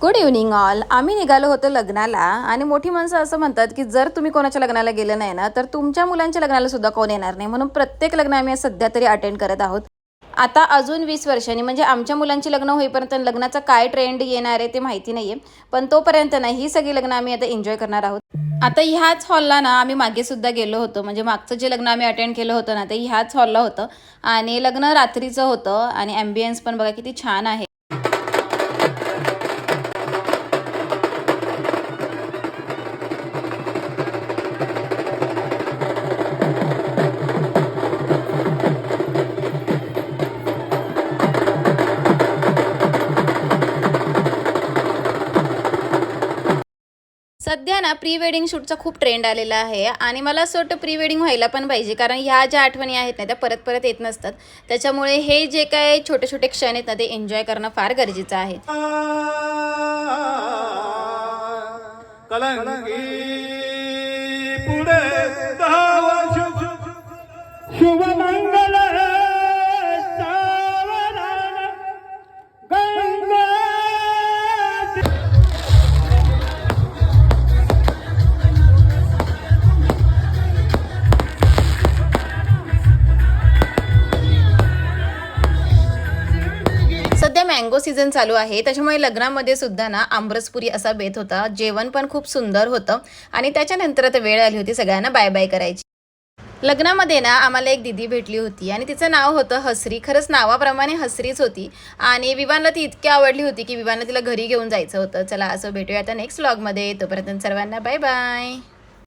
Good evening all. आम्ही निघालो होतो लग्नाला आणि मोठी माणसं असं म्हणतात की जर तुम्ही कोणाच्या लग्नाला गेले नाही ना तर तुमच्या मुलांच्या लग्नाला सुद्धा कोण येणार नाही. म्हणून प्रत्येक लग्न आम्ही सध्या तरी अटेंड करत आहोत. आता अजून 20 वर्षांनी म्हणजे आमच्या मुलांची लग्न होईपर्यंत लग्नाचा काय ट्रेंड येणार आहे ते माहिती नाही आहे, पण तोपर्यंत ना ही सगळी लग्न आम्ही आता एन्जॉय करणार आहोत. आता ह्याच हॉलला ना आम्ही मागे सुद्धा गेलो होतो, म्हणजे मागचं जे लग्न आम्ही अटेंड केलं होतं ना ते ह्याच हॉलला होतं आणि लग्न रात्रीचं होतं आणि ॲम्बियन्स पण बघा किती छान आहे. सध्या ना प्री वेडिंग शूटचा खूप ट्रेंड आलेला आहे आणि मला असं वाटतं प्री वेडिंग व्हायला पण पाहिजे, कारण ह्या ज्या आठवणी आहेत ना त्या परत परत येत नसतात. त्याच्यामुळे हे जे काय छोटे छोटे क्षण आहेत ना ते एन्जॉय करणं फार गरजेचं आहे. सध्या मँगो सीझन चालू आहे, त्याच्यामुळे लग्नामध्ये सुद्धा ना आमरसपुरी असा बेत होता. जेवण पण खूप सुंदर होतं आणि त्याच्यानंतर आता वेळ आली होती सगळ्यांना बाय बाय करायची. लग्नामध्ये ना आम्हाला एक दिदी भेटली होती आणि तिचं नाव होतं हसरी. खरंच नावाप्रमाणे हसरीच होती आणि विवानला ती इतकी आवडली होती की विवानला तिला घरी घेऊन जायचं होतं. चला असं भेटूया आता नेक्स्ट व्लॉगमध्ये. तोपर्यंत सर्वांना बाय बाय.